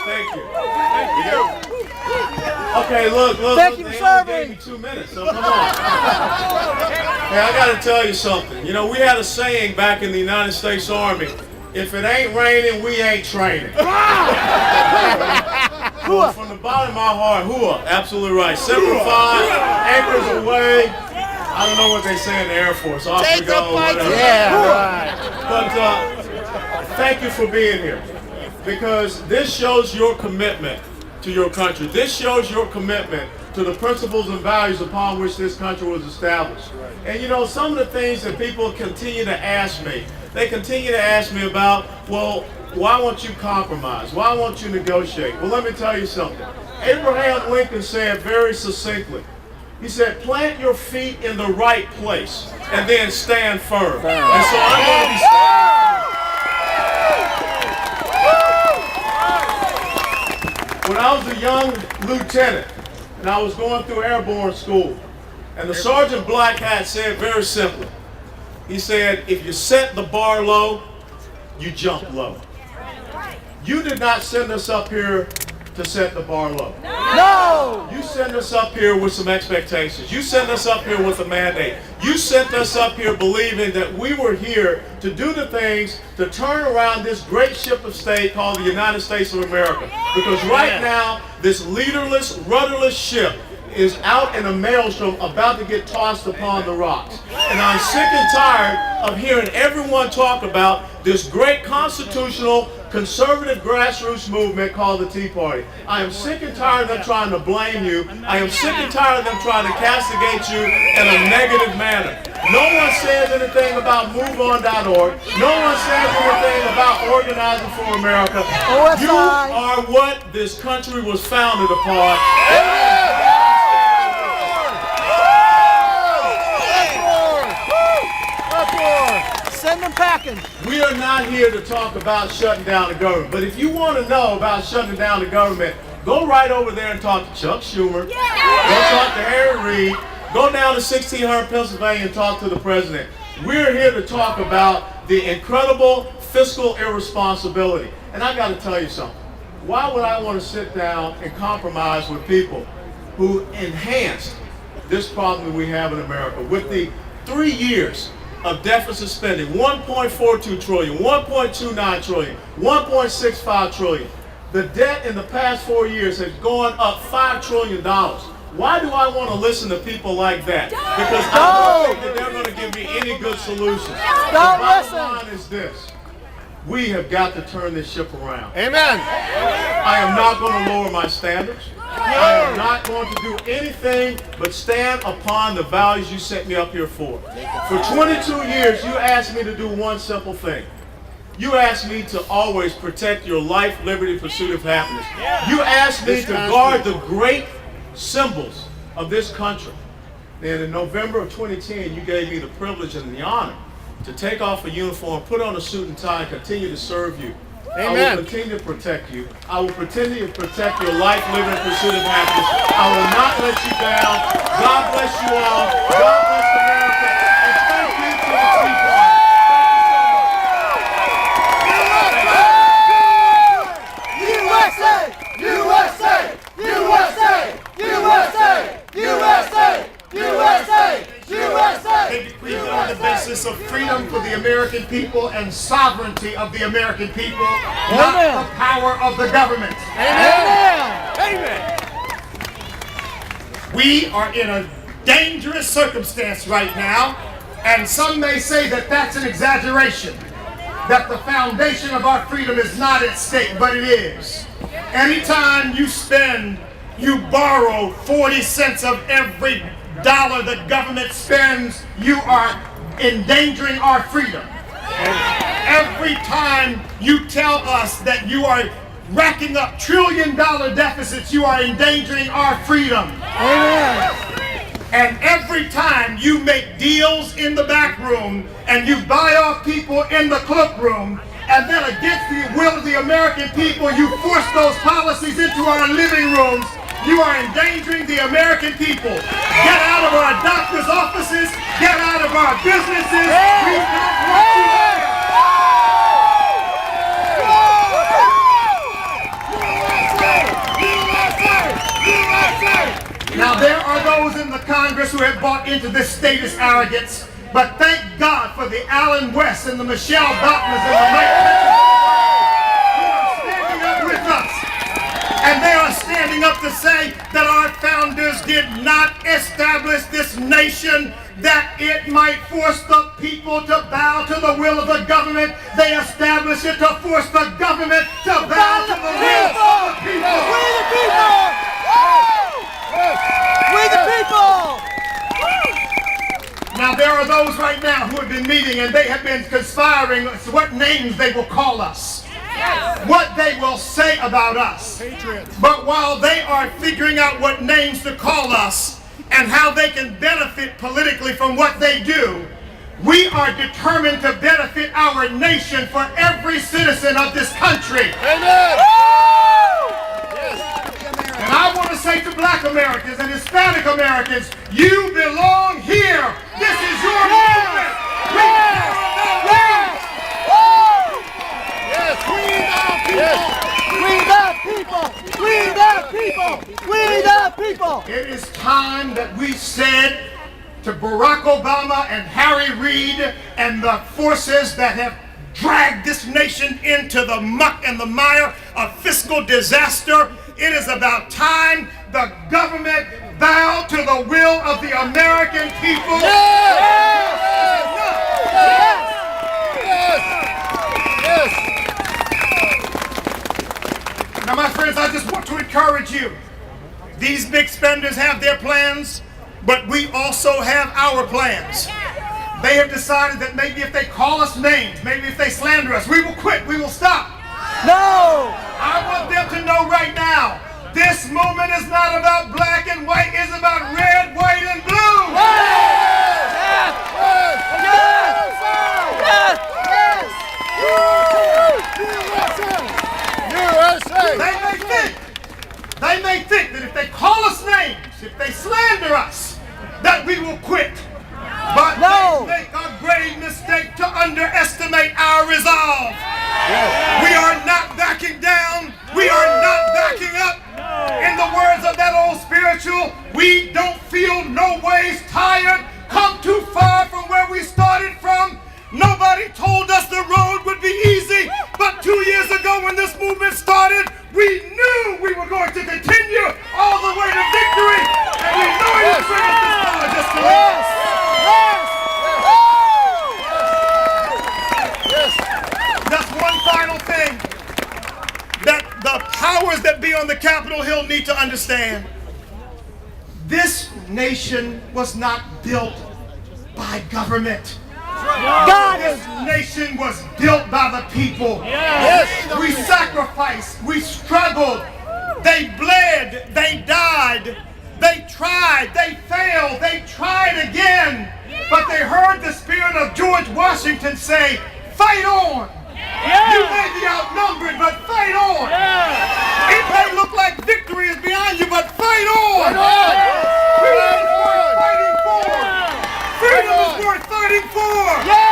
Thank you. Thank you. Okay, look. Thank you for they serving. only gave me 2 minutes, so come on. Hey, I got to tell you something. You know, we had a saying back in the United States Army, if it ain't raining, we ain't training. Well, from the bottom of my heart, hooah, absolutely right. 75 acres away. I don't know what they say in the Air Force. Take Africa or whatever. Yeah, right. But thank you for being here, because this shows your commitment to your country. This shows your commitment to the principles and values upon which this country was established. And you know, some of the things that people continue to ask me, they continue to ask me about, well, why won't you compromise? Why won't you negotiate? Well, let me tell you something. Abraham Lincoln said very succinctly, he said, plant your feet in the right place and then stand firm. And so I'm going to be standing. When I was a young lieutenant and I was going through airborne school, and the Sergeant Black Hat said very simply, he said, if you set the bar low, you jump low. You did not send us up here to set the bar low. No! You sent us up here with some expectations. You sent us up here with a mandate. You sent us up here believing that we were here to do the things to turn around this great ship of state called the United States of America. Because right now, this leaderless, rudderless ship is out in a maelstrom about to get tossed upon the rocks. And I'm sick and tired of hearing everyone talk about this great constitutional, conservative grassroots movement called the Tea Party. I am sick and tired of them trying to blame you. I am sick and tired of them trying to castigate you in a negative manner. No one says anything about MoveOn.org. No one says anything about Organizing for America. You are what this country was founded upon. Send them packing. We are not here to talk about shutting down the government. But if you want to know about shutting down the government, go right over there and talk to Chuck Schumer. Go talk to Harry Reid. Go down to 1600 Pennsylvania and talk to the president. We're here to talk about the incredible fiscal irresponsibility. And I got to tell you something. Why would I want to sit down and compromise with people who enhanced this problem that we have in America with the 3 years of deficit spending, 1.42 trillion, 1.29 trillion, 1.65 trillion. The debt in the past 4 years has gone up $5 trillion. Why do I want to listen to people like that? Because I don't think that they're going to give me any good solutions. The bottom line is this. We have got to turn this ship around. Amen. I am not going to lower my standards. I am not going to do anything but stand upon the values you set me up here for. For 22 years, you asked me to do one simple thing. You asked me to always protect your life, liberty, pursuit of happiness. You asked me to guard the great symbols of this country. And in November of 2010, you gave me the privilege and the honor to take off a uniform, put on a suit and tie, and continue to serve you. Amen. I will continue to protect you. I will continue to protect your life, liberty, and pursuit of happiness. I will not let you down. God bless you all. God bless America. And thank you to the Tea Party. USA! USA! USA! USA! USA! USA! USA! We live on the basis of freedom for the American people and sovereignty of the American people, not the power of the government. Amen. Amen. We are in a dangerous circumstance right now, and some may say that that's an exaggeration, that the foundation of our freedom is not at stake, but it is. Anytime you borrow 40 cents of every dollar the government spends, you are endangering our freedom. Every time you tell us that you are racking up trillion-dollar deficits, you are endangering our freedom. Amen. And every time you make deals in the back room and you buy off people in the cloakroom, and then against the will of the American people, you force those policies into our living rooms, you are endangering the American people. Get out of our doctor's offices. Get out of our businesses. We don't want you there. bought into this status arrogance, but thank God for the Allen West and the Michelle Bachmans and the Mike Pence who are standing up with us. And they are standing up to say that our founders did not establish this nation that it might force the people to bow to the will of the government. They established it to force the government to bow to the will of the people. We the people! We the people! Now there are those right now who have been meeting and they have been conspiring as to what names they will call us. What they will say about us. Patriots. But while they are figuring out what names to call us and how they can benefit politically from what they do, we are determined to benefit our nation for every citizen of this country. Amen! And I want to say to Black Americans and Hispanic Americans, you belong here. This is your movement. It is time that we said to Barack Obama and Harry Reid and the forces that have dragged this nation into the muck and the mire of fiscal disaster, it is about time the government bowed to the will of the American people. Now, my friends, I just want to encourage you. These big spenders have their plans, but we also have our plans. They have decided that maybe if they call us names, maybe if they slander us, we will quit, we will stop. No! I want them to know right now, this movement is not about black and white, it's about red, white, and blue. They may think that if they call us names, if they slander us, that we will quit. But No. they make a grave mistake to underestimate our resolve. We are not backing down. We are not backing up. In the words of that old spiritual, we don't feel no ways tired, come too far from where we started from. Nobody told us the road would be easy, but 2 years ago when this movement started, we knew we were going to continue all the way to victory, and we know it would bring us this far just to last. That's one final thing that the powers that be on the Capitol Hill need to understand. This nation was not built by government. This nation was built by the people. Yes. We sacrificed, we struggled, they bled, they died, they tried, they failed, they tried again, but they heard the spirit of George Washington say, fight on. You may be outnumbered, but fight on. It may look like victory is behind you, but fight on. Freedom is worth fighting for. Freedom is worth fighting for.